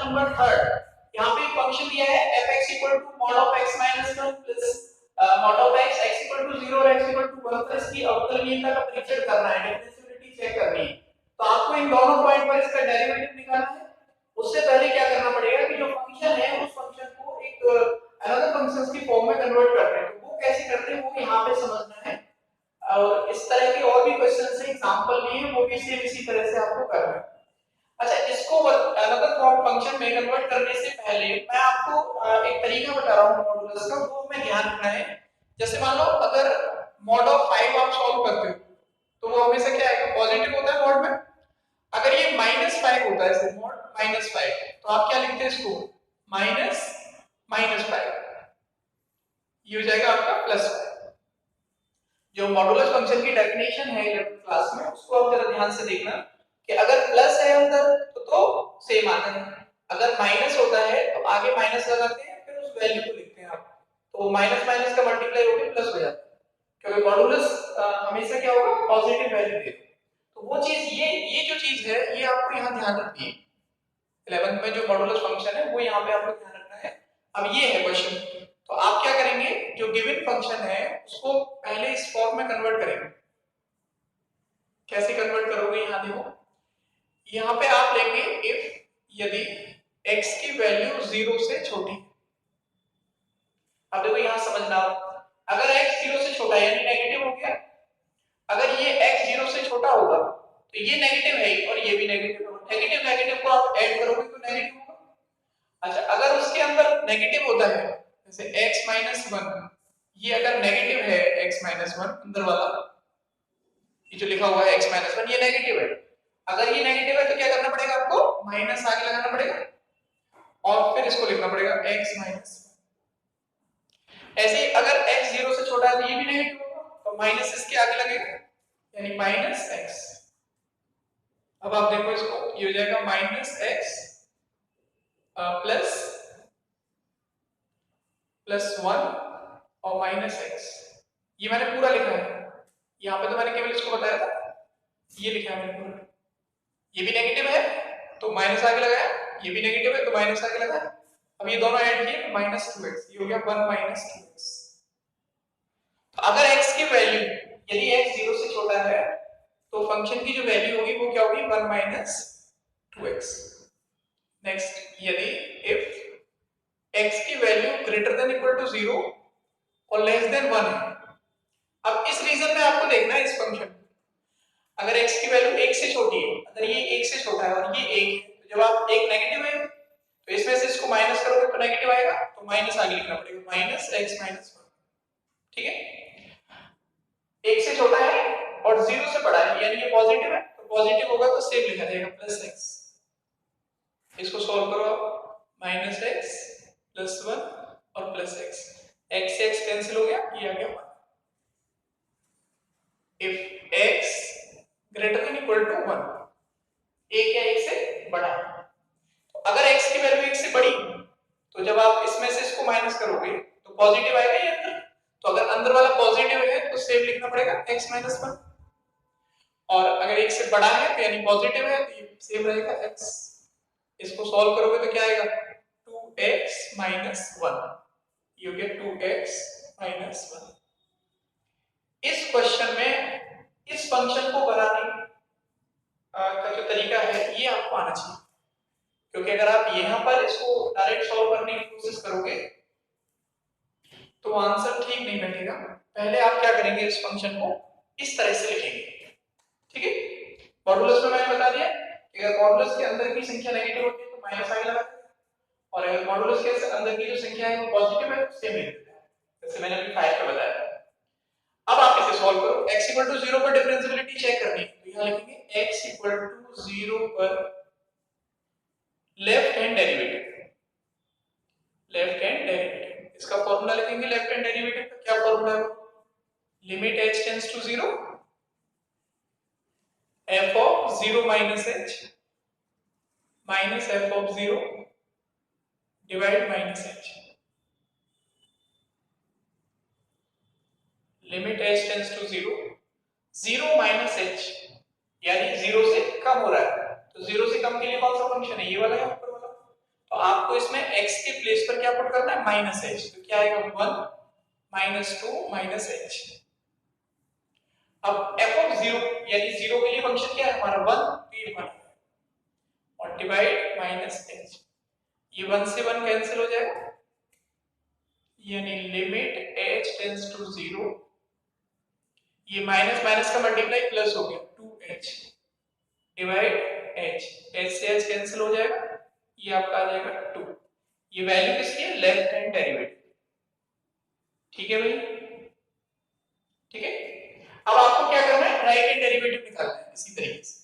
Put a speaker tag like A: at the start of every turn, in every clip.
A: Number third, यहाँ पे function दिया है fx equal to mod of x minus 1 plus mod of x equal to 0 और x equal to 1 पर इसकी अवकलनीयता का परीक्षण करना है, डिफरेंशिएबिलिटी चेक करनी है। तो आपको इन दोनों पॉइंट पर इसका डेरिवेटिव निकालना है। उससे पहले क्या करना पड़ेगा कि जो फंक्शन है उस फंक्शन को एक अनदर फंक्शंस की फॉर्म में कन्वर्ट करते हैं। तो वो कैसे करते हैं वो यहाँ पे समझना है। और इस तरह के और भी क्वेश्चन से एग्जांपल लिए हैं, वो भी सेम इसी तरह से आपको करना है। अच्छा, इसको अनदर फॉर्म फंक्शन में कन्वर्ट करने से पहले मैं आपको एक तरीका बता रहा हूँ मॉडुलस का, वो हमें ध्यान रखना है। जैसे मान लो अगर मॉड ऑफ 5 आप सॉल्व करते हो तो वो हमेशा क्या आएगा, पॉजिटिव होता है मॉड में। अगर ये -5 होता है, जैसे मॉड -5, तो आप क्या लिखते हैं इसको, माइनस -5, ये हो जाएगा आपका +5। जो मॉडुलस फंक्शन की डेफिनेशन है 11th क्लास में, उसको आप जरा ध्यान से देखना कि अगर प्लस है अंदर तो सेम आता है, अगर माइनस होता है तो आगे माइनस लगाते हैं, फिर उस वैल्यू को लिखते हैं आप, तो माइनस माइनस का मल्टीप्लाई होकर प्लस हो जाता है, क्योंकि मॉडुलस हमेशा क्या होगा, पॉजिटिव वैल्यू देगा। तो वो चीज, ये जो चीज है ये आपको यहाँ ध्यान रखनी है। 11th में जो मॉडुलस फंक्शन है वो यहाँ पे आपको ध्यान रखना है। अब ये है क्वेश्चन, तो आप क्या करेंगे, जो गिवन फंक्शन है उसको पहले इस फॉर्म में कन्वर्ट करेंगे। कैसे कन्वर्ट करोगे, यहाँ देखो, यहाँ पे आप लेंगे इफ, यदि x की वैल्यू 0 से छोटी है। अब देखो यहाँ समझना, अगर x 0 से छोटा यानी नेगेटिव हो गया, अगर ये x 0 से छोटा होगा तो ये नेगेटिव है और ये भी नेगेटिव होगा, नेगेटिव नेगेटिव को आप ऐड करोगे तो नेगेटिव होगा। अच्छा, अगर उसके अंदर नेगेटिव होता है, जैसे x-1, ये अगर नेगेटिव है x-1 अंदर वाला, ये जो लिखा हुआ है x-1 ये नेगेटिव है, अगर ये नेगेटिव है तो क्या करना पड़ेगा आपको, माइनस आगे लगाना पड़ेगा और फिर इसको लिखना पड़ेगा x-। ऐसे ही अगर x 0 से छोटा है तो ये भी नेगेटिव होगा, तो माइनस इसके आगे लगेगा यानी -x। अब आप देखो इसको, ये हो जाएगा -x +1 और -x। ये मैंने पूरा लिखा है, यहाँ पे तो मैंने केवल इसको बताया था, ये लिखा है मैंने पूरा। ये भी नेगेटिव है तो माइनस आगे लगाया, ये भी नेगेटिव है तो माइनस आगे लगाया। अब ये दोनों ऐड किए तो -2x, ये हो गया 1 - 2x। तो अगर x की वैल्यू, यदि x 0 से छोटा है तो फंक्शन की जो वैल्यू होगी वो क्या होगी, 1 - 2x। नेक्स्ट, यदि इफ x की value greater than equal to 0 और लेस देन 1 है। अब इस रीजन में आपको देखना है इस फंक्शन, अगर x की वैल्यू 1 से छोटी है, अगर ये 1 से छोटा है और ये 1 है, तो जब आप एक नेगेटिव है तो इसमें से इसको माइनस करोगे तो नेगेटिव आएगा, तो माइनस आगे लिखना पड़ेगा, -x - 1। ठीक है, 1 से छोटा है और 0 से बड़ा है यानी ये पॉजिटिव है, तो पॉजिटिव होगा तो सेम लिखा जाएगा +x। इसको सॉल्व करो आप, -x +1 और +x, x से x कैंसिल हो गया, ये आ गया 1। If x greater than equal to 1, एक या एक से बड़ा है, तो अगर x की वैल्यू 1 से बड़ी तो जब आप इसमें से इसको माइनस करोगे तो पॉजिटिव आएगा ये अंदर, तो अगर अंदर वाला पॉजिटिव है तो सेम लिखना पड़ेगा x-1, और अगर 1 से बड़ा है तो यानी पॉजिटिव है तो ये सेम रहेगा x। इसको सॉल्व करोगे तो क्या आएगा, 2x - 1, ये हो गया 2x - 1। इस क्वेश्चन में इस फंक्शन को बनाने का जो तरीका है ये आपको आना चाहिए, क्योंकि अगर आप यहाँ पर इसको डायरेक्ट सॉल्व करने की कोशिश करोगे तो आंसर ठीक नहीं बैठेगा। पहले आप क्या करेंगे, इस फंक्शन को इस तरह से लिखेंगे। ठीक है, मॉडुलस में मैंने बता दिया कि अगर मॉडुलस के अंदर की संख्या नेगेटिव होती है तो माइनस आगे लगा देते हैं, और अगर मॉडुलस के अंदर की जो संख्या है वो पॉजिटिव है तो सेम लिख देते हैं, जैसे मैंने अभी 5 पे बताया। अब आप इसे सॉल्व करो, x 0 पर डिफरेंशिएबिलिटी चेक करनी है, तो यहां लिखेंगे x 0 पर left hand derivative, left hand derivative, इसका फॉर्मूला लिखेंगे। लेफ्ट हैंड डेरिवेटिव का क्या फॉर्मूला है, limit h tends to 0 f of 0 minus h minus f of 0 divide minus h, limit h tends to 0, 0 minus h यानी 0 से कम हो रहा है, तो 0 से कम के लिए कौन सा फंक्शन है, ये वाला है ऊपर वाला, आपको इसमें x के प्लेस पर क्या पुट करना है, माइनस एच, तो क्या आएगा 1 माइनस 2 माइनस एच। अब f ऑफ 0 यानी 0 के लिए फंक्शन क्या है हमारा 1, तो ये 1 मल्टीप्लाइड माइनस एच, ये 1 से 1 कैंसिल हो जाएगा, यानी लिमिट h टेंड्स टू 0, ये माइनस माइनस का मल्टीप्लाई प्लस हो गया 2h डिवाइड h, h से h कैंसिल हो जाएगा, ये आपका आ जाएगा 2, ये वैल्यू किसकी है, लेफ्ट हैंड डेरिवेटिव। ठीक है भाई, ठीक है। अब आपको क्या करना है, राइट हैंड डेरिवेटिव निकालना है इसी तरीके से।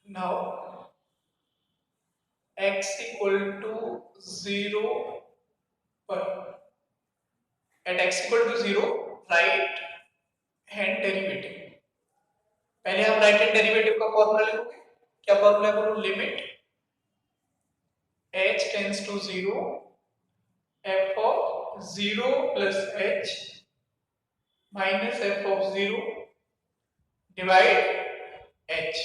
A: नाउ x इक्वल टू 0 पर at x equal to 0 right hand derivative, पहले हम राइट हैंड डेरिवेटिव का फॉर्मूला लिखोगे, क्या फॉर्मूला बोलो, limit h tends to 0 f of 0 plus h minus f of 0 divide h,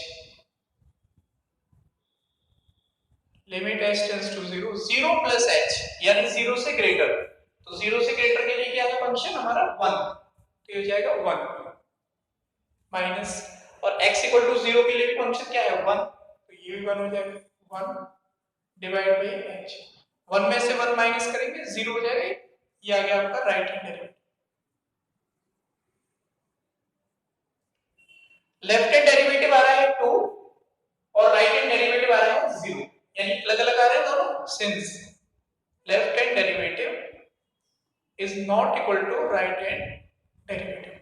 A: limit h tends to 0, 0 plus h यानी 0 से greater, तो 0 से ग्रेटर के लिए क्या है फंक्शन हमारा 1, तो ये हो जाएगा 1 माइनस, और x इक्वल टू 0 के लिए भी फंक्शन क्या है 1, तो ये भी 1 हो जाएगा 1 डिवाइड बाई h, 1 में से 1 माइनस करेंगे 0 हो जाएगा, ये आ गया आपका right hand derivative. Left hand derivative आ रहा है 2 और राइट हैंड डेरिवेटिव आ रहा है 0, यानी अलग अलग आ रहे हैं दोनों, since left hand derivative is not equal to right hand derivative,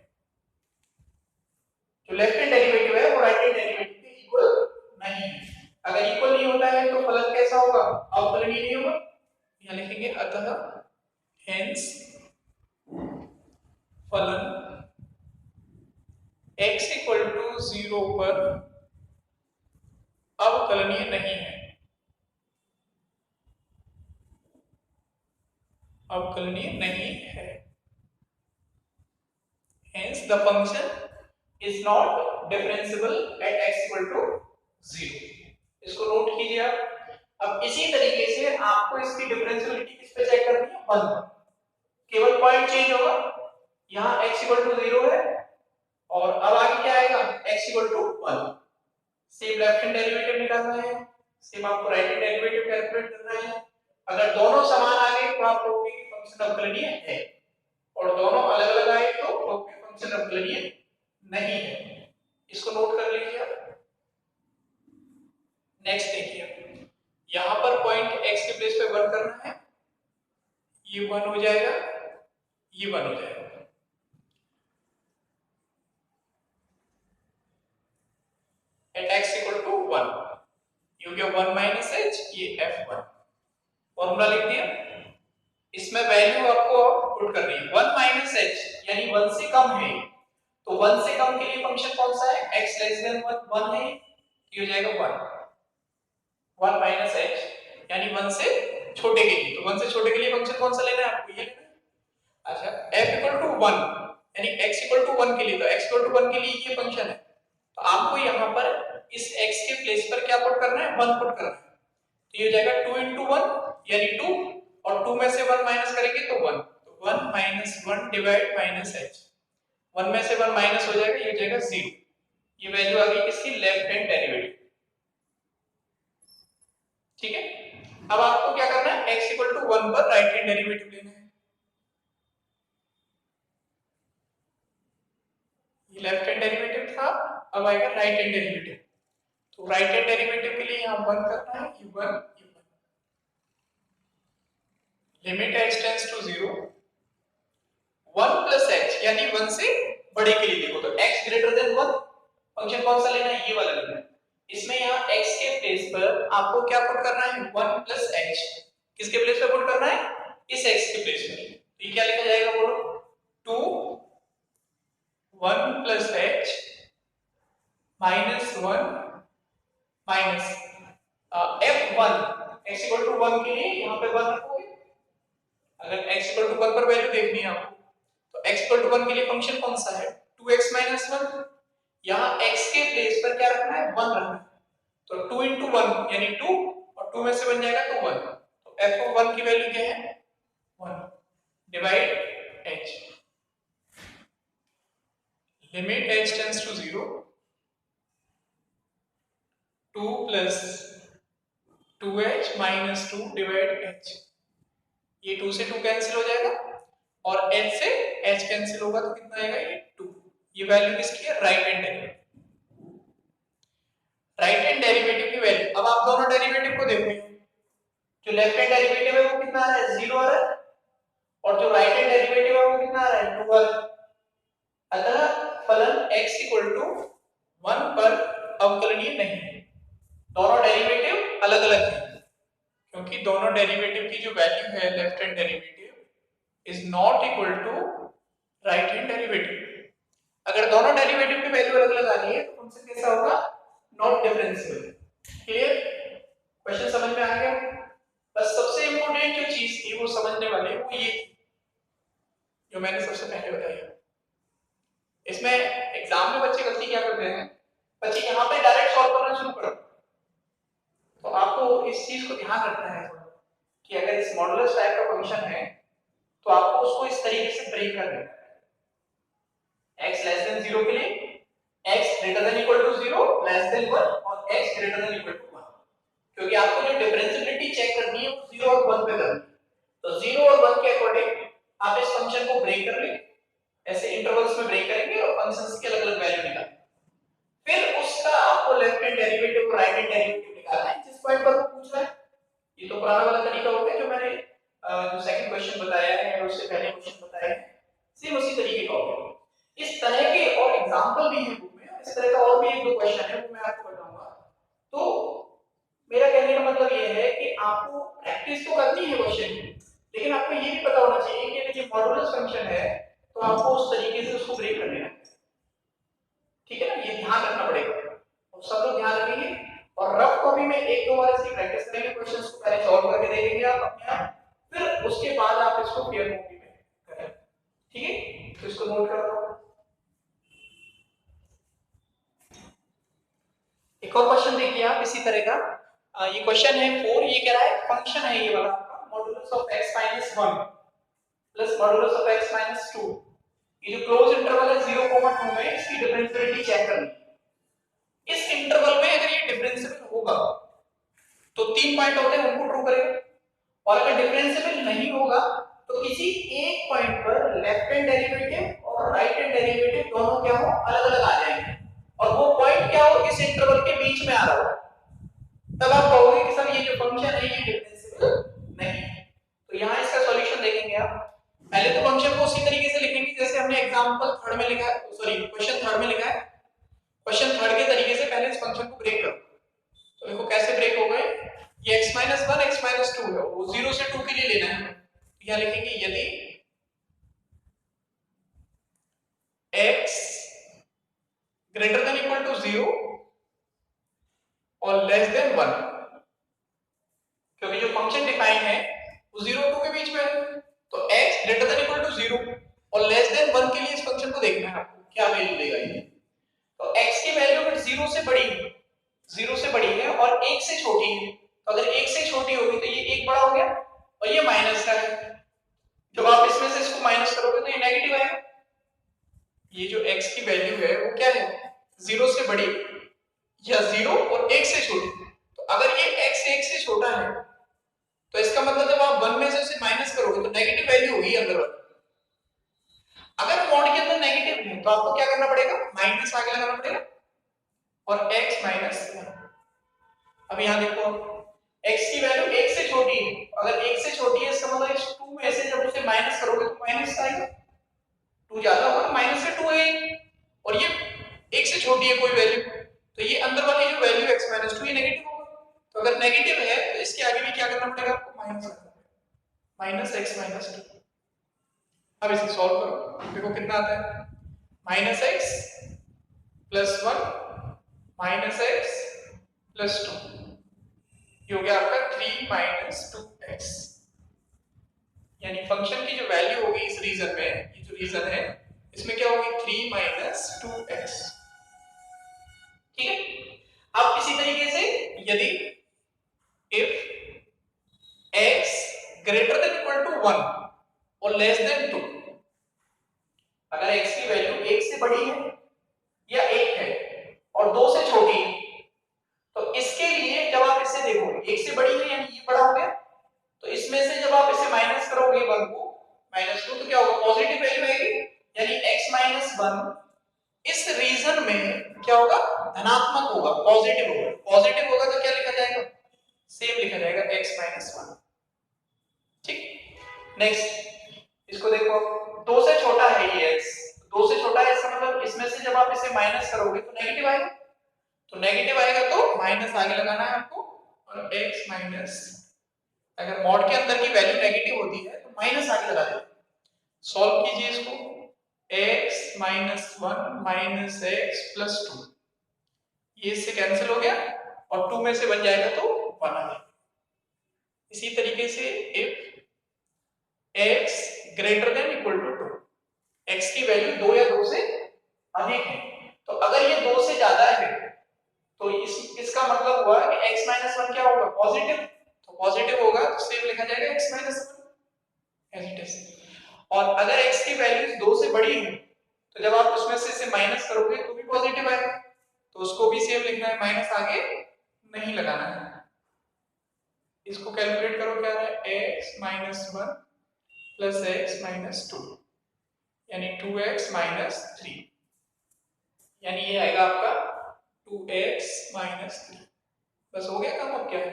A: जो लेफ्ट हैंड डेरिवेटिव है वो राइट हैंड डेरिवेटिव के इक्वल नहीं है, अगर इक्वल नहीं होता है तो फलन कैसा होगा, अवकलनीय नहीं होगा, यहां लिखेंगे अतः हेंस फलन x इक्वल टू 0 पर अवकलनीय नहीं है, अवकलनीय नहीं है, hence the function is not differentiable at x equal to 0, इसको नोट कीजिए आप। अब इसी तरीके से आपको इसकी डिफरेंशियलिटी किस पे चेक करनी है, 1 पर, केवल पॉइंट चेंज होगा, यहाँ x इक्वल टू 0 है और अब आगे क्या आएगा x equal to 1, same left hand derivative निकालना है, सेम आपको राइट हैंड डेरिवेटिव कैलकुलेट करना है, अगर दोनों समान आ गए तो आप कहोगे कि फंक्शन अवकलनीय है, और दोनों अलग अलग आए तो कहोगे फंक्शन अवकलनीय नहीं है, इसको नोट कर लीजिए आप। नेक्स्ट देखिए, यहां पर पॉइंट x के प्लेस पे 1 करना है, ये 1 हो जाएगा, ये 1 हो जाएगा, एट x इक्वल टू 1, ये हो गया 1 माइनस h, ये f1, फॉर्मूला लिख दिया, इसमें वैल्यू आपको पुट करनी है 1 माइनस h यानी 1 से कम है, तो 1 से कम के लिए फंक्शन कौन सा है, x लेस देन 1 है, ये हो जाएगा 1 माइनस h यानी 1 से छोटे के लिए, तो 1 से छोटे के लिए फंक्शन कौन सा लेना है आपको, ये लेना है। अच्छा, f इक्वल टू 1 यानी x इक्वल टू 1 के लिए, तो x इक्वल टू 1 के लिए ये फंक्शन है, तो आपको यहाँ पर इस x के प्लेस पर क्या पुट करना है, 1 पुट करना है, तो ये हो जाएगा 2 into 1 यानी 2, और 2 में से 1 माइनस करेंगे तो 1, तो 1 माइनस 1 डिवाइड माइनस h, 1 में से 1 माइनस हो जाएगा, ये हो जाएगा 0, ये वैल्यू आ गई किसकी, लेफ्ट हैंड डेरिवेटिव। ठीक है, अब आपको क्या करना है, x इक्वल टू 1 पर राइट हैंड डेरिवेटिव लेना है, ये लेफ्ट हैंड डेरिवेटिव था, अब आएगा राइट हैंड डेरिवेटिव, तो राइट हैंड डेरिवेटिव के लिए यहां 1 करना है, ये 1 limit h tends to 0, 1 plus h यानी 1 से बड़े के लिए देखो, तो x ग्रेटर देन 1, फंक्शन कौन सा लेना है, ये वाला लेना है, इसमें यहाँ x के प्लेस पर आपको क्या पुट करना है, 1 प्लस h, किसके प्लेस पे पुट करना है, इस x के प्लेस पे, तो ये क्या लिखा जाएगा बोलो, 2 1 plus h minus 1 minus f1, x equal to 1 के लिए यहाँ पे 1 रखोगे, अगर x इक्वल टू 1 पर वैल्यू देखनी है आपको, तो x इक्वल टू 1 के लिए फंक्शन कौन सा है, 2x माइनस 1, यहाँ x के प्लेस पर क्या रखना है, 1 रखना है, तो 2 into 1 यानी 2, और 2 में से बन जाएगा 2 1। तो f ऑफ 1 की वैल्यू क्या है 1 divide h limit h tends to 0 2 plus 2h minus 2 divide h। ये 2 से 2 कैंसिल हो जाएगा और h से h कैंसिल होगा तो कितना आएगा ये 2। ये वैल्यू किसकी है right hand derivative. Right hand derivative की वैल्यू अब आप दोनों डेरिवेटिव को देखो जो लेफ्ट हैंड डेरिवेटिव है वो कितना आ रहा है 0 आ रहा है और जो राइट हैंड डेरिवेटिव है वो कितना आ रहा है 2 आ रहा है। अतः फलन x इक्वल टू 1 पर अवकलनीय नहीं है। दोनों डेरिवेटिव अलग अलग हैं क्योंकि दोनों डेरिवेटिव की जो वैल्यू है left hand derivative is not equal to right hand derivative. अगर दोनों डेरिवेटिव की वैल्यू अलग अलग आ रही है तो उनसे कैसा होगा नॉट डिफरेंशिएबल। क्लियर क्वेश्चन समझ में आ गया। बस सबसे इंपॉर्टेंट जो चीज थी वो समझने वाले वो ये जो मैंने सबसे पहले बताया। इसमें एग्जाम में बच्चे गलती क्या करते हैं बच्चे यहाँ पे डायरेक्ट सॉल्व करना शुरू करो। तो आपको इस चीज को ध्यान रखना है कि अगर इस मॉडुलस टाइप का फंक्शन है तो आपको उसको इस तरीके से ब्रेक कर देना है। x लेस देन 0 के लिए x greater than equal to 0 less than 1 और x greater than equal to 1 क्योंकि आपको जो डिफरेंशिएबिलिटी चेक करनी है वो 0 और 1 पे करनी है। तो 0 और 1 के अकॉर्डिंग आप इस फंक्शन को ब्रेक कर लेंगे ऐसे इंटरवल्स में ब्रेक करेंगे और फंक्शंस के अलग-अलग वैल्यू निकालेंगे। फिर उसका आपको लेफ्ट हैंड डेरिवेटिव और राइट हैंड डेरिवेटिव निकालना है जिस पॉइंट पर वो पूछ रहा है। ये तो पुराना वाला तरीका हो गया जो मैंने जो सेकंड क्वेश्चन बताया है और उससे पहले क्वेश्चन बताया है सेम उसी तरीके का होगा। इस तरह के और एग्जांपल भी हैं बुक में इस तरह का और भी एक दो क्वेश्चन है वो मैं आपको बताऊंगा। तो मेरा कहने का मतलब ये है कि आपको प्रैक्टिस तो करनी है क्वेश्चन की लेकिन आपको ये भी पता होना चाहिए कि अगर ये मॉडुलस फंक्शन है तो आपको उस तरीके से उसको ब्रेक कर लेना है। ठीक है ना ये ध्यान रखना पड़ेगा और सब लोग ध्यान रखेंगे और रफ कॉपी में एक दो बार इसकी प्रैक्टिस करेंगे क्वेश्चंस को पहले सॉल्व करके देखेंगे आप अपने आप फिर उसके बाद आप इसको क्लियर कॉपी में करें। ठीक है तो इसको नोट कर लो। एक और क्वेश्चन देखिए आप इसी तरह का ये क्वेश्चन है 4 ये कह रहा है फंक्शन है ये वाला आपका modulus of x 1 plus modulus of x 2 ये जो क्लोज इंटरवल है 0,2 में इसकी डिफरेंशिएबिलिटी चेक करनी है। इस इंटरवल में अगर ये डिफरेंशिएबल होगा तो 3 पॉइंट होते हैं उनको ट्रू करेगा और अगर डिफरेंशिएबल नहीं होगा तो किसी एक पॉइंट पर लेफ्ट हैंड डेरिवेटिव और राइट हैंड डेरिवेटिव दोनों क्या हो अलग-अलग आ जाएंगे और वो पॉइंट क्या हो इस इंटरवल के बीच में आ रहा हो तब आप कहोगे कि सर ये जो फंक्शन है ये डिफरेंशिएबल नहीं है। तो यहां इसका सॉल्यूशन देखेंगे आप पहले तो फंक्शन को उसी तरीके से लिखेंगे जैसे हमने एग्जांपल थर्ड में लिखा है सॉरी क्वेश्चन थर्ड में लिखा है। क्वेश्चन थर्ड के तरीके से पहले इस फंक्शन को ब्रेक करो तो देखो कैसे ब्रेक हो गए ये x 1 x 2 है वो 0 से 2 के लिए लेना है। यहां लिखेंगे यदि x greater than equal to 0 और लेस देन 1 क्योंकि जो फंक्शन डिफाइन है वो 0 और 2 के बीच में है तो x greater than equal to 0 और लेस देन 1 के लिए इस फंक्शन को देखना है आपको क्या वैल्यू देगा ये। तो x की वैल्यू अगर 0 से बड़ी है 0 से बड़ी है और 1 से छोटी है तो अगर 1 से छोटी होगी तो ये 1 बड़ा हो गया और ये माइनस का है जब आप इसमें से इसको माइनस करोगे तो ये नेगेटिव आएगा। ये जो x की वैल्यू है वो क्या है 0 से बड़ी या 0 और 1 से छोटी तो अगर ये x 1 से छोटा है तो इसका मतलब जब आप 1 में से उसे माइनस करोगे तो नेगेटिव वैल्यू होगी अंदर वाली। अगर मॉड के अंदर नेगेटिव है तो आपको क्या करना पड़ेगा माइनस आगे लगाना पड़ेगा और x माइनस 1। अब यहां देखो x की वैल्यू 1 से छोटी है अगर 1 से छोटी है इसका मतलब इस 2 में से जब उसे माइनस करोगे तो माइनस आएगा 2 ज्यादा होगा माइनस से 2 है और ये 1 से छोटी है कोई वैल्यू तो ये अंदर वाली जो वैल्यू x 2 ये नेगेटिव होगा। तो अगर नेगेटिव है तो इसके आगे भी क्या करना पड़ेगा आपको माइनस करना पड़ेगा माइनस x 2। अब इसे सॉल्व करो देखो कितना आता है minus x plus 1 minus x plus 2 ये हो गया आपका 3 माइनस 2x यानी फंक्शन की जो वैल्यू होगी इस रीजन में ये जो रीजन है इसमें क्या होगी 3 माइनस 2x। ठीक है अब इसी तरीके से यदि if x greater than equal to 1 और लेस देन 2, अगर x की वैल्यू 1 से बड़ी है या 1 है और 2 से छोटी है, तो इसके लिए जब आप इसे देखो 1 से बड़ी है यानी ये बड़ा हो गया, तो इसमें से जब आप इसे माइनस करोगे 1 को -2, तो क्या होगा, पॉजिटिव वैल्यू आएगी, यानी x 1 इस रीजन में क्या होगा, धनात्मक होगा, पॉजिटिव होगा। पॉजिटिव होगा तो क्या लिखा जाएगा, सेम लिखा जाएगा x 1। ठीक, नेक्स्ट इसको देखो, 2 से छोटा है ये x, 2 से छोटा है, इसका मतलब इसमें से जब आप इसे माइनस करोगे तो नेगेटिव आएगा, तो नेगेटिव आएगा तो माइनस आगे लगाना है आपको, और x माइनस, अगर मॉड के अंदर की वैल्यू नेगेटिव होती है तो माइनस आगे लगा देते हैं। सॉल्व कीजिए इसको, x minus 1 minus x plus 2, ये इससे कैंसिल हो गया और 2 में से बन जाएगा तो 1 आ जाएगा। इसी तरीके से if x greater than equal to 2, x की वैल्यू 2 या 2 से अधिक है, तो अगर ये 2 से ज्यादा है तो इसका मतलब हुआ कि x 1 क्या होगा, पॉजिटिव, तो पॉजिटिव होगा तो सेम लिखा जाएगा x 1 एज इट इज। और अगर x की वैल्यू 2 से बड़ी है तो जब आप उसमें से इसे माइनस करोगे तो भी पॉजिटिव आएगा, तो उसको भी सेम लिखना है, माइनस आगे नहीं लगाना है। इसको कैलकुलेट करो, क्या है x 1 प्लस x 2 यानी 2x 3, यानी ये आएगा आपका 2x 3। बस हो गया काम, अब क्या है,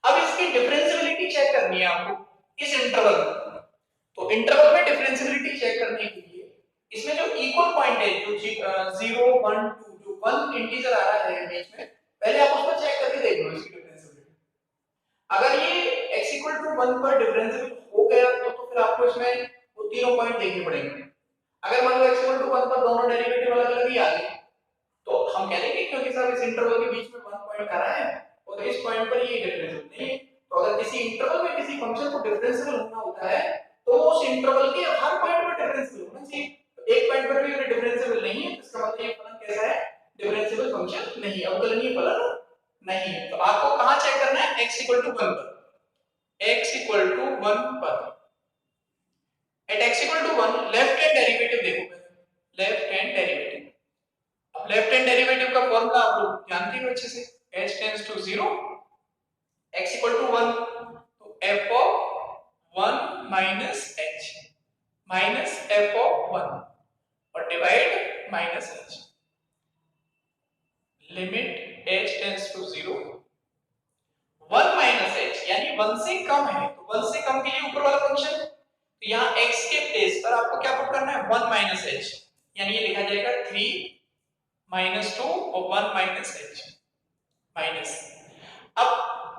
A: अब इसकी डिफरेंशियबिलिटी चेक करनी है आपको इस इंटरवल में। तो इंटरवल में डिफरेंशियबिलिटी चेक करने के लिए इसमें जो इक्वल पॉइंट है, जो 0 1 2, जो 1 इंटीजर आ रहा है बीच में, पहले आप उसको चेक करके देख लो इसकी डिफरेंशियबिलिटी। अगर ये x 1 पर डिफरेंशियल हो गया तो फिर आपको इसमें वो तीनों पॉइंट देखने पड़ेंगे। अगर मान लो x 1 पर दोनों डेरिवेटिव अलग अलग ही आ गए तो हम कह देंगे क्योंकि सर इस इंटरवल के बीच में 1 पॉइंट आ रहा है और इस पॉइंट पर ये डिफरेंशियल नहीं है। तो अगर किसी इंटरवल में किसी फंक्शन को डिफरेंशियल होना होता है तो उस इंटरवल के हर पॉइंट पर डिफरेंशियल होना चाहिए। तो एक पॉइंट पर भी अगर डिफरेंशियल नहीं है तो इसका मतलब ये फलन कैसा है, डिफरेंशियल फंक्शन नहीं है, अवकलनीय फलन नहीं है। तो आपको कहां चेक करना है, x 1 पर, x 1 पर, at x 1 left hand derivative देखो, लेफ्ट हैंड डेरिवेटिव, अब लेफ्ट हैंड डेरिवेटिव का फॉर्मूला आप लोग जानते हो अच्छे से, h टेंड्स टू 0, x 1, तो f of 1 minus h minus f of 1 और divide minus h, limit h tends to 0 1 minus h यानी 1 से कम है, तो 1 से कम के लिए ऊपर वाला फंक्शन, तो यहाँ x के प्लेस पर आपको क्या पुट करना है, 1 माइनस h, यानी ये लिखा जाएगा 3 माइनस 2 और 1 माइनस h माइनस, अब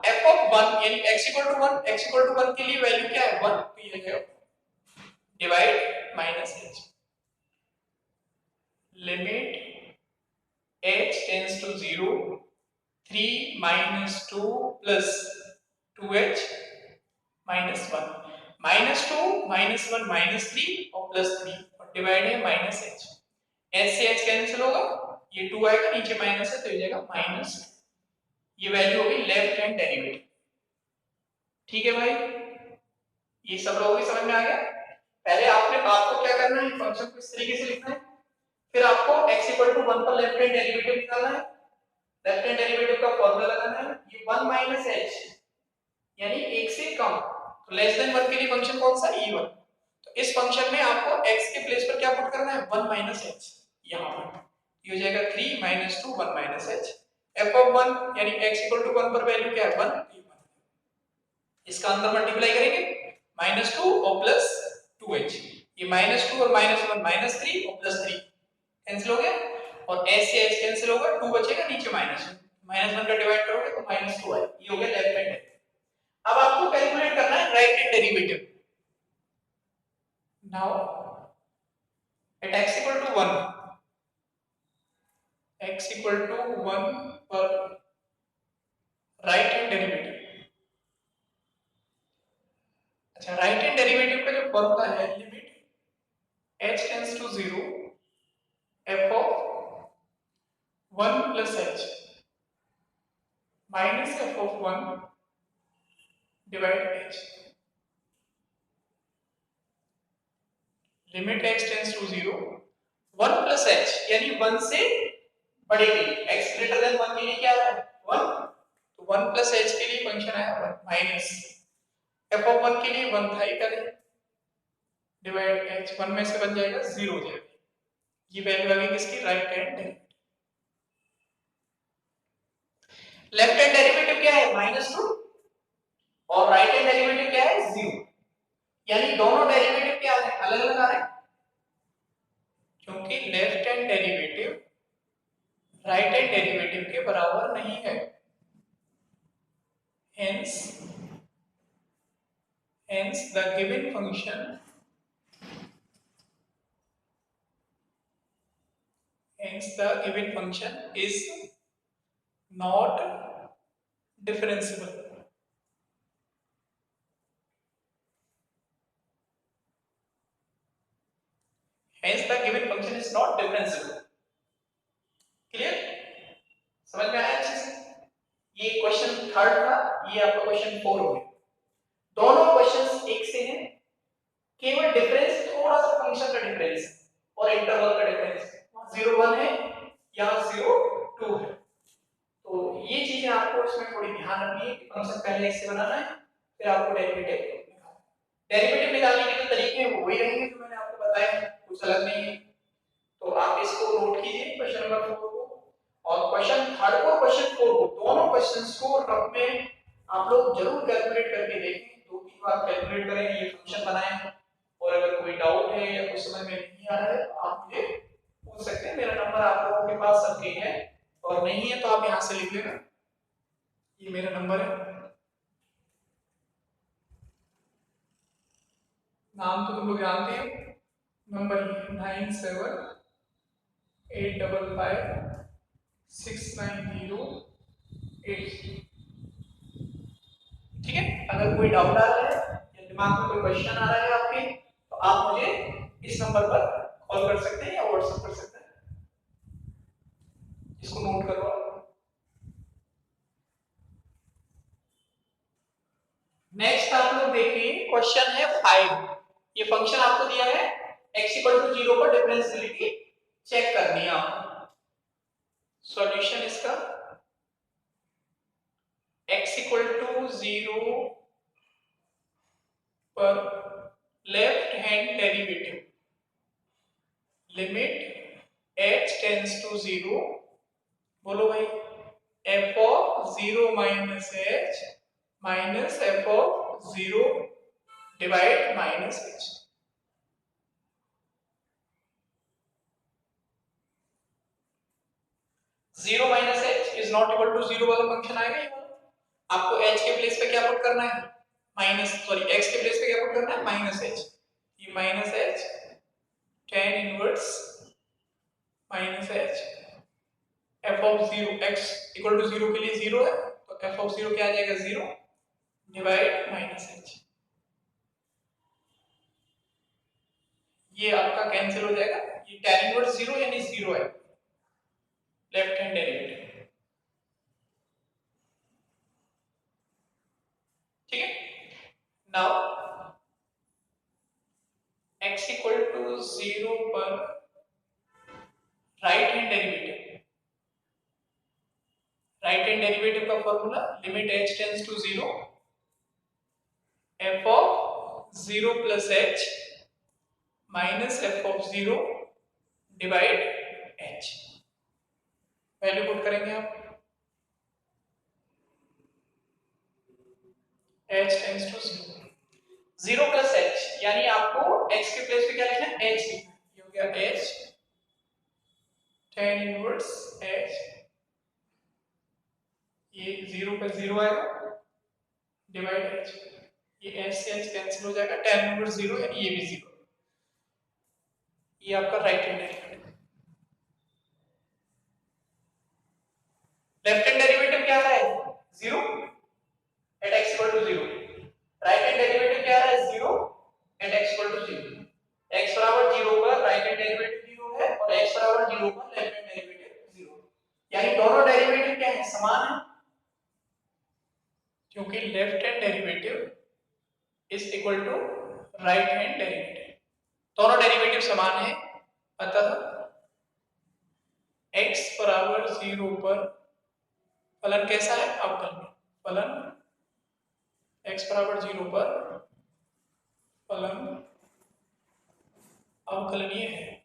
A: f ऑफ 1 यानी x 1 के लिए वैल्यू क्या है 1, तो ये है divide minus h, limit h tends to 0 3 minus 2 plus 2h minus 1, minus 2 minus 1 minus 3 और प्लस 3 और डिवाइड है माइनस h, h से h कैंसिल होगा, ये 2 आएगा, नीचे माइनस है तो ये जाएगा माइनस, ये वैल्यू होगी लेफ्ट हैंड डेरिवेटिव। ठीक है भाई, ये सब लोगों की समझ में आ गया। पहले आपको क्या करना है, फंक्शन को इस तरीके से लिखना है, फिर आपको x 1 पर लेफ्ट हैंड डेरिवेटिव निकालना है, लेफ्ट हैंड डेरिवेटिव का फॉर्मूला लगाना है, ये 1 माइनस h यानी 1 से कम, तो लेस देन 1 के लिए फंक्शन कौन सा, e1, तो इस फंक्शन में आपको x के प्लेस पर क्या पुट करना है, 1 माइनस h, यहां पर ये हो जाएगा 3 minus 2 1 minus h, f of 1 यानी x 1 पर वैल्यू क्या है 1, इसका अंदर मल्टीप्लाई करेंगे माइनस 2 और प्लस 2h, ये माइनस 2 और माइनस 1 माइनस 3 और प्लस 3 कैंसिल हो गया और h से h कैंसिल होगा, 2 बचेगा, नीचे माइनस 1 का डिवाइड करोगे तो माइनस 2 आएगा, ये हो गया लेफ्ट हैंड। अब आपको कैलकुलेट करना है right hand derivative. Now at x 1, x 1 पर राइट हैंड डेरिवेटिव, अच्छा राइट हैंड डेरिवेटिव का जो फॉर्मूला है, limit h tends to 0 f of 1 plus h minus f of 1 divide h, limit x tends to 0, 1 plus h यानी 1 से बड़े के लिए, x ग्रेटर देन 1 के लिए क्या है 1, तो 1 प्लस h के लिए फंक्शन आया 1 माइनस f ऑफ 1 के लिए 1 था ही पहले, डिवाइड h, 1 में से बन जाएगा 0 जाएगा, ये वैल्यू आ गई किसकी right hand derivative. Left hand derivative क्या है -2 और राइट हैंड डेरिवेटिव क्या है 0, यानी दोनों डेरिवेटिव क्या है अलग अलग आ रहे हैं, क्योंकि left hand derivative right hand derivative के बराबर नहीं है, hence the given function is not differentiable. Hence the given function is not differentiable. Clear, समझ में आया अच्छे से? ये क्वेश्चन थर्ड था, ये आपका क्वेश्चन 4 हो गया। दोनों क्वेश्चंस एक से हैं, केवल डिफरेंस थोड़ा सा फंक्शन का डिफरेंस और इंटरवल का डिफरेंस, 0 1 है यहाँ 0 2 है, तो ये चीजें आपको इसमें थोड़ी ध्यान रखनी है कि फंक्शन पहले x से बनाना है, फिर आपको डेरिवेटिव निकालने के जो तरीके हैं वो वही रहेंगे जो मैंने आपको बताया, कुछ अलग नहीं है, तो आप इसको नोट कीजिए क्वेश्चन नंबर 4 को, और क्वेश्चन थर्ड और क्वेश्चन 4 को, दोनों क्वेश्चंस को रफ में आप लोग जरूर कैलकुलेट करके देखें, 2-3 बार कैलकुलेट करें, ये फंक्शन बनाएं, और अगर कोई डाउट है या कुछ समझ में नहीं आ रहा है तो आप मुझे पूछ सकते हैं, मेरा नंबर आप लोगों के पास सबके है, और नहीं है तो आप यहां से लिख लेना, ये मेरा नंबर है, नाम तो तुम लोग जानते हो, नंबर 9785569080, ठीक है। अगर कोई डाउट आ रहा है या दिमाग में कोई क्वेश्चन आ रहा है आपके, तो आप मुझे इस नंबर पर कॉल कर सकते हैं या व्हाट्सएप कर सकते हैं, इसको नोट करो। नेक्स्ट आप लोग देखिए क्वेश्चन है 5, ये फंक्शन आपको दिया है x = 0 पर डिफरेंशियबिलिटी चेक करनी है आपको, सॉल्यूशन इसका x = 0 पर left hand derivative limit h tends to 0, बोलो भाई f of 0 minus h minus f of 0 divide minus h, zero minus H is not equal to 0 वाला फंक्शन आएगा, ये आपको h के प्लेस पे क्या पुट करना है x के प्लेस पे क्या पुट करना है -h, ये -h tan inverse -h f of 0, x = 0 के लिए 0 है, तो f of 0 क्या आ जाएगा 0 डिवाइड -h, ये आपका कैंसिल हो जाएगा, ये tan इनवर्स 0 यानी 0 है लेफ्ट हैंड डेरिवेटिव, ठीक है। नाउ x = 0 पर राइट हैंड डेरिवेटिव का formula limit h tends to 0 f of 0 plus h minus f of 0 divide h, value put करेंगे आप h tends to 0 plus h, यानी आपको x के प्लेस पे क्या लिखना है h लिखना है, ये हो गया h tan इनवर्स h, ये 0 पे 0 आएगा डिवाइड h, ये h से h कैंसिल हो जाएगा, tan इनवर्स 0 यानी ये भी 0, ये आपका right hand derivative. Left hand derivative क्या है 0 at x = 0, right hand derivative क्या है 0 एट x = 0, x बराबर 0 पर राइट हैंड डेरिवेटिव 0 है और x बराबर 0 पर लेफ्ट हैंड डेरिवेटिव 0, यानी दोनों डेरिवेटिव क्या है समान है, क्योंकि left hand derivative is equal to right hand derivative, दोनों डेरिवेटिव समान है, अतः x बराबर 0 पर फलन कैसा है, अवकलनीय। फलन x बराबर 0 पर फलन अवकलनीय है।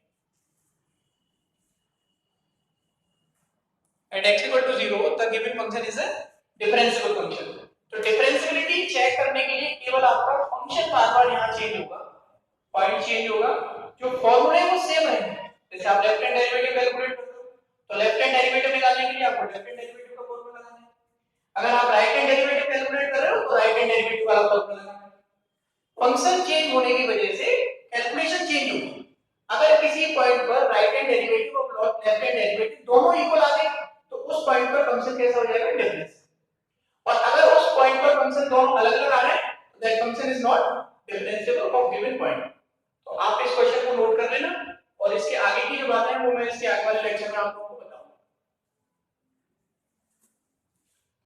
A: At x equal to 0, the given function is a differentiable function. तो डिफरेंशियबिलिटी चेक करने के लिए केवल आपका फंक्शन बार-बार यहाँ चेंज होगा, पॉइंट चेंज होगा, जो फॉर्मूले वो सेम रहेंगे। जैसे आप लेफ्ट हैंड डेरिवेटिव कैलकुलेट करते हो, तो लेफ्ट हैंड डेरिवेटिव निकालने के लिए आपको लेफ्ट हैंड डेरिवेटिव का फॉर्मूला लगाना है। अगर आप राइट हैंड डेरिवेटिव कैलकुलेट कर रहे हो, तो राइट हैंड डेरिवेटिव वाला फॉर्मूला लगाना है। फंक्शन चेंज होने की वजह से कैलकुलेशन चेंज होगी। अगर किसी पॉइंट पर राइट हैंड डेरिवेटिव और लेफ्ट हैंड डेरिवेटिव दोनों इक्वल आ गए, तो उस पॉइंट पर फंक्शन कैसा हो जाएगा, डिफरेंस। और अगर उस पॉइंट पर फंक्शन दोनों अलग-अलग आ रहे हैं, that function is not differentiable of given point. तो आप इस क्वेश्चन को नोट कर लेना, और इसके आगे की जो बातें हैं वो मैं इसके आगे वाले लेक्चर में आपको